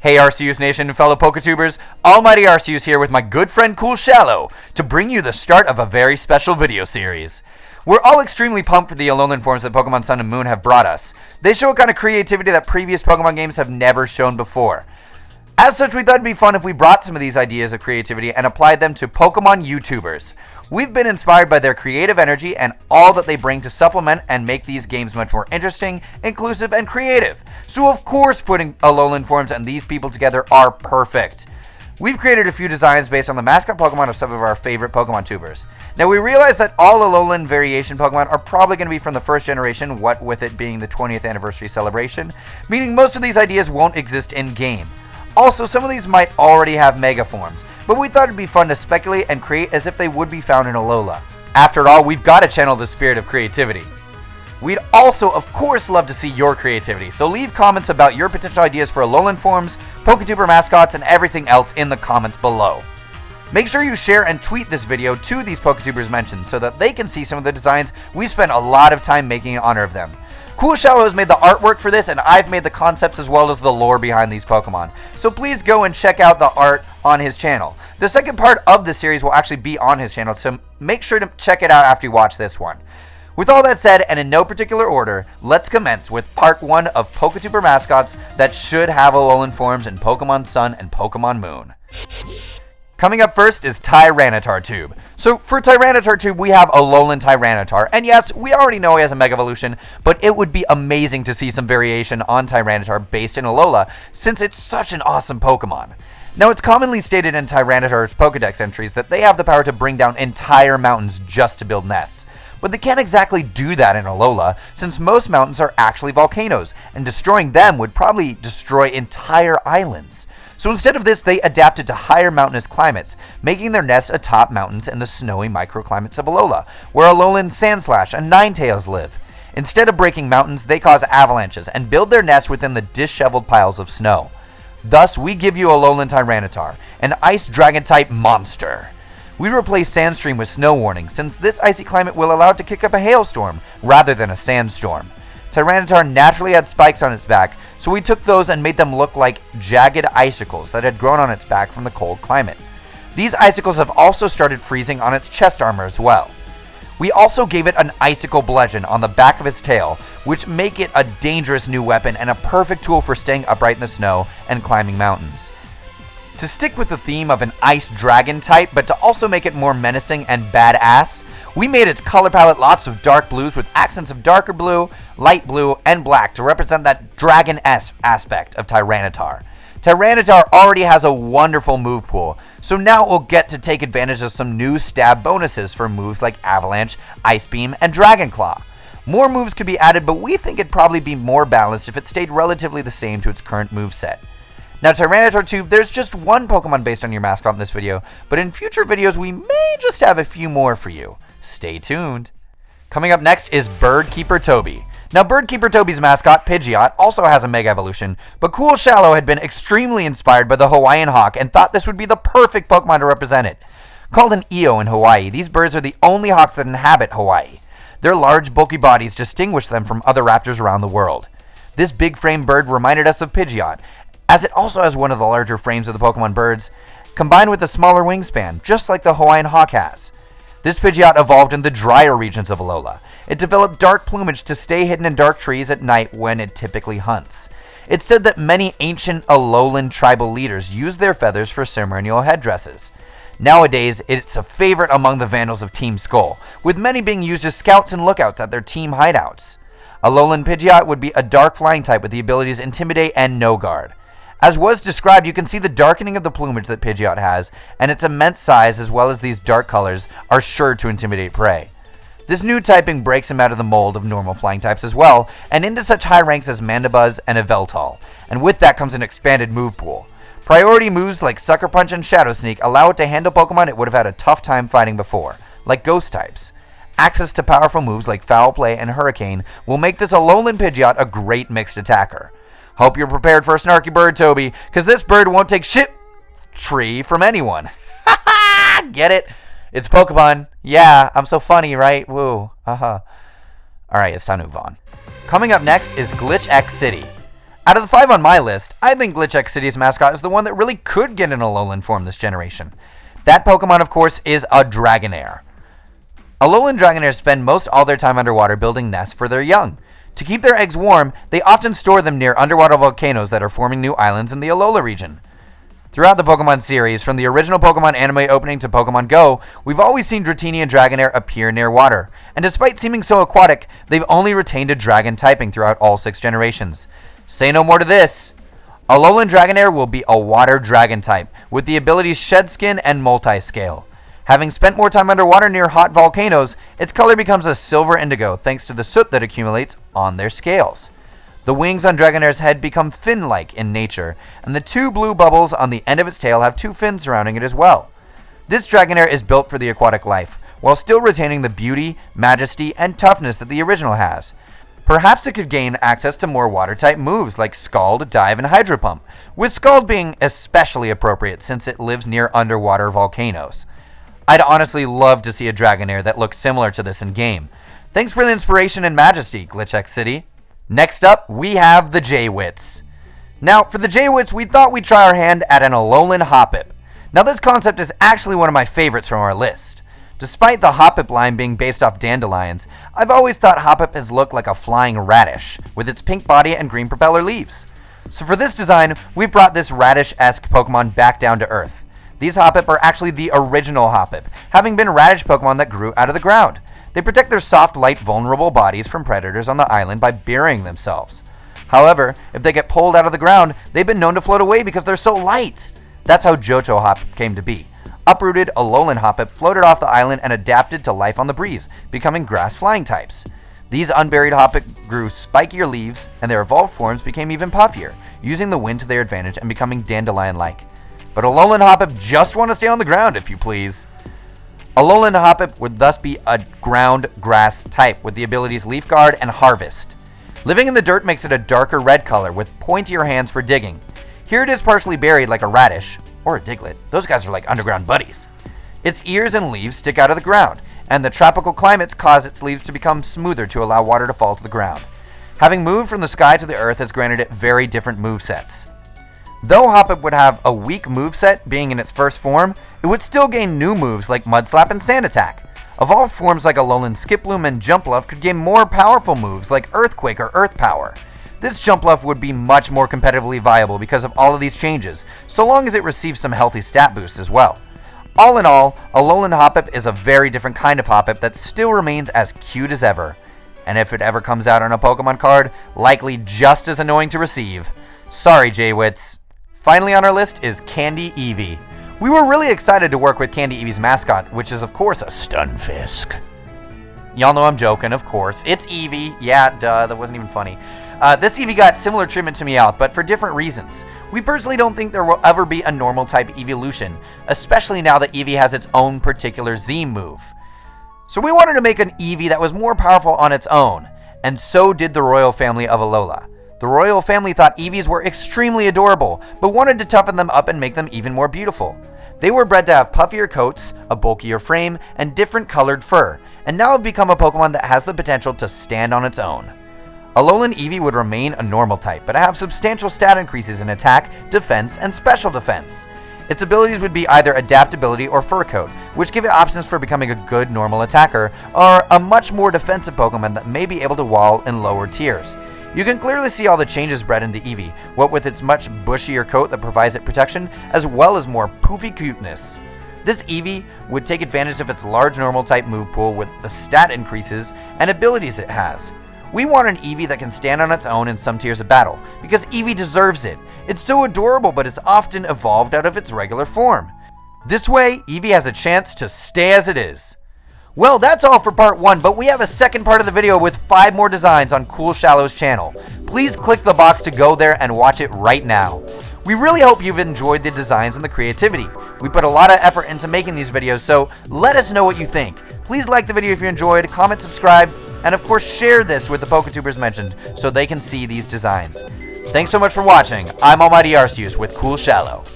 Hey Arceus Nation and fellow PokeTubers, AlmightyArceus here with my good friend CoolShallow to bring you the start of a very special video series. We're all extremely pumped for the Alolan forms that Pokemon Sun and Moon have brought us. They show a kind of creativity that previous Pokemon games have never shown before. As such, we thought it'd be fun if we brought some of these ideas of creativity and applied them to Pokemon YouTubers. We've been inspired by their creative energy and all that they bring to supplement and make these games much more interesting, inclusive, and creative. So of course putting Alolan forms and these people together are perfect. We've created a few designs based on the mascot Pokemon of some of our favorite Pokemon tubers. Now we realize that all Alolan variation Pokemon are probably going to be from the first generation, what with it being the 20th anniversary celebration, meaning most of these ideas won't exist in-game. Also, some of these might already have Mega forms, but we thought it'd be fun to speculate and create as if they would be found in Alola. After all, we've got to channel the spirit of creativity. We'd also, of course, love to see your creativity, so leave comments about your potential ideas for Alolan forms, PokeTuber Mascots, and everything else in the comments below. Make sure you share and tweet this video to these PokeTubers mentioned so that they can see some of the designs we spent a lot of time making in honor of them. CoolShallow has made the artwork for this, and I've made the concepts as well as the lore behind these Pokemon. So please go and check out the art on his channel. The second part of the series will actually be on his channel, so make sure to check it out after you watch this one. With all that said, and in no particular order, let's commence with part 1 of PokeTuber Mascots that should have Alolan forms in Pokemon Sun and Pokemon Moon. Coming up first is Tyranitar Tube. So for Tyranitar Tube, we have Alolan Tyranitar. And yes, we already know he has a Mega Evolution, but it would be amazing to see some variation on Tyranitar based in Alola, since it's such an awesome Pokemon. Now, it's commonly stated in Tyranitar's Pokedex entries that they have the power to bring down entire mountains just to build nests. But they can't exactly do that in Alola, since most mountains are actually volcanoes, and destroying them would probably destroy entire islands. So instead of this, they adapted to higher mountainous climates, making their nests atop mountains in the snowy microclimates of Alola, where Alolan Sandslash and Ninetales live. Instead of breaking mountains, they cause avalanches and build their nests within the disheveled piles of snow. Thus, we give you Alolan Tyranitar, an ice dragon-type monster. We replace Sandstream with Snow Warning, since this icy climate will allow it to kick up a hailstorm rather than a sandstorm. Tyranitar naturally had spikes on its back, so we took those and made them look like jagged icicles that had grown on its back from the cold climate. These icicles have also started freezing on its chest armor as well. We also gave it an icicle bludgeon on the back of its tail, which make it a dangerous new weapon and a perfect tool for staying upright in the snow and climbing mountains. To stick with the theme of an ice dragon type, but to also make it more menacing and badass, we made its color palette lots of dark blues with accents of darker blue, light blue, and black to represent that dragon-esque aspect of Tyranitar. Tyranitar already has a wonderful move pool, so now it will get to take advantage of some new stab bonuses for moves like Avalanche, Ice Beam, and Dragon Claw. More moves could be added, but we think it'd probably be more balanced if it stayed relatively the same to its current moveset. Now, Tyranitar Tube, there's just one Pokemon based on your mascot in this video, but in future videos we may just have a few more for you. Stay tuned. Coming up next is Birdkeeper Toby. Now, Birdkeeper Toby's mascot, Pidgeot, also has a Mega Evolution, but CoolShallow had been extremely inspired by the Hawaiian hawk and thought this would be the perfect Pokemon to represent it. Called an Eo in Hawaii, these birds are the only hawks that inhabit Hawaii. Their large, bulky bodies distinguish them from other raptors around the world. This big-framed bird reminded us of Pidgeot, as it also has one of the larger frames of the Pokemon birds, combined with a smaller wingspan, just like the Hawaiian hawk has. This Pidgeot evolved in the drier regions of Alola. It developed dark plumage to stay hidden in dark trees at night when it typically hunts. It's said that many ancient Alolan tribal leaders used their feathers for ceremonial headdresses. Nowadays, it's a favorite among the Vandals of Team Skull, with many being used as scouts and lookouts at their team hideouts. Alolan Pidgeot would be a dark flying type with the abilities Intimidate and No Guard. As was described, you can see the darkening of the plumage that Pidgeot has, and its immense size as well as these dark colors are sure to intimidate prey. This new typing breaks him out of the mold of normal flying types as well, and into such high ranks as Mandibuzz and Yveltal, and with that comes an expanded move pool. Priority moves like Sucker Punch and Shadow Sneak allow it to handle Pokemon it would have had a tough time fighting before, like Ghost types. Access to powerful moves like Foul Play and Hurricane will make this Alolan Pidgeot a great mixed attacker. Hope you're prepared for a snarky bird, Toby, because this bird won't take shit tree from anyone. Ha ha! Get it? It's Pokemon. Yeah, I'm so funny, right? Woo. Alright, it's time to move on. Coming up next is Glitch X City. Out of the 5 on my list, I think Glitch City's mascot is the one that really could get an Alolan form this generation. That Pokemon, of course, is a Dragonair. Alolan Dragonairs spend most all their time underwater building nests for their young. To keep their eggs warm, they often store them near underwater volcanoes that are forming new islands in the Alola region. Throughout the Pokemon series, from the original Pokemon anime opening to Pokemon Go, we've always seen Dratini and Dragonair appear near water, and despite seeming so aquatic, they've only retained a dragon typing throughout all 6 generations. Say no more to this! Alolan Dragonair will be a water dragon type, with the abilities Shed Skin and Multi-Scale. Having spent more time underwater near hot volcanoes, its color becomes a silver indigo thanks to the soot that accumulates on their scales. The wings on Dragonair's head become fin-like in nature, and the 2 blue bubbles on the end of its tail have 2 fins surrounding it as well. This Dragonair is built for the aquatic life, while still retaining the beauty, majesty, and toughness that the original has. Perhaps it could gain access to more water-type moves like Scald, Dive, and Hydro Pump, with Scald being especially appropriate since it lives near underwater volcanoes. I'd honestly love to see a Dragonair that looks similar to this in-game. Thanks for the inspiration and majesty, Glitch City. Next up, we have the J-Wits. Now, for the J-Wits, we thought we'd try our hand at an Alolan Hoppip. Now, this concept is actually one of my favorites from our list. Despite the Hoppip line being based off dandelions, I've always thought Hoppip has looked like a flying radish, with its pink body and green propeller leaves. So for this design, we've brought this radish-esque Pokemon back down to Earth. These Hoppip are actually the original Hoppip, having been radish Pokemon that grew out of the ground. They protect their soft, light, vulnerable bodies from predators on the island by burying themselves. However, if they get pulled out of the ground, they've been known to float away because they're so light. That's how Johto Hoppip came to be. Uprooted Alolan Hoppip floated off the island and adapted to life on the breeze, becoming grass flying types. These unburied Hoppip grew spikier leaves, and their evolved forms became even puffier, using the wind to their advantage and becoming dandelion-like. But Alolan Hoppip just want to stay on the ground, if you please. Alolan Hoppip would thus be a ground grass type with the abilities Leaf Guard and Harvest. Living in the dirt makes it a darker red color with pointier hands for digging. Here it is partially buried like a radish, or a Diglett. Those guys are like underground buddies. Its ears and leaves stick out of the ground, and the tropical climates cause its leaves to become smoother to allow water to fall to the ground. Having moved from the sky to the earth has granted it very different movesets. Though Hoppip would have a weak moveset being in its first form, it would still gain new moves like Mud Slap and Sand Attack. Evolved forms like Alolan Skiploom and Jumpluff could gain more powerful moves like Earthquake or Earth Power. This Jumpluff would be much more competitively viable because of all of these changes, so long as it receives some healthy stat boosts as well. All in all, Alolan Hoppip is a very different kind of Hoppip that still remains as cute as ever. And if it ever comes out on a Pokemon card, likely just as annoying to receive. Sorry, J-Wits. Finally on our list is Candy Evie. We were really excited to work with Candy Evie's mascot, which is of course a Stunfisk. Y'all know I'm joking, of course. It's Evie. Yeah, duh, that wasn't even funny. This Evie got similar treatment to Meowth, but for different reasons. We personally don't think there will ever be a normal type evolution, especially now that Evie has its own particular Z move. So we wanted to make an Evie that was more powerful on its own, and so did the royal family of Alola. The royal family thought Eevees were extremely adorable, but wanted to toughen them up and make them even more beautiful. They were bred to have puffier coats, a bulkier frame, and different colored fur, and now have become a Pokemon that has the potential to stand on its own. Alolan Evie would remain a normal type, but have substantial stat increases in attack, defense, and special defense. Its abilities would be either adaptability or fur coat, which give it options for becoming a good normal attacker, or a much more defensive Pokemon that may be able to wall in lower tiers. You can clearly see all the changes bred into Evie, what with its much bushier coat that provides it protection, as well as more poofy cuteness. This Evie would take advantage of its large normal type move pool with the stat increases and abilities it has. We want an Evie that can stand on its own in some tiers of battle, because Evie deserves it. It's so adorable, but it's often evolved out of its regular form. This way, Evie has a chance to stay as it is. Well, that's all for part 1, but we have a second part of the video with 5 more designs on CoolShallow's channel. Please click the box to go there and watch it right now. We really hope you've enjoyed the designs and the creativity. We put a lot of effort into making these videos, so let us know what you think. Please like the video if you enjoyed, comment, subscribe, and of course share this with the PokeTubers mentioned so they can see these designs. Thanks so much for watching. I'm AlmightyArceus with CoolShallow.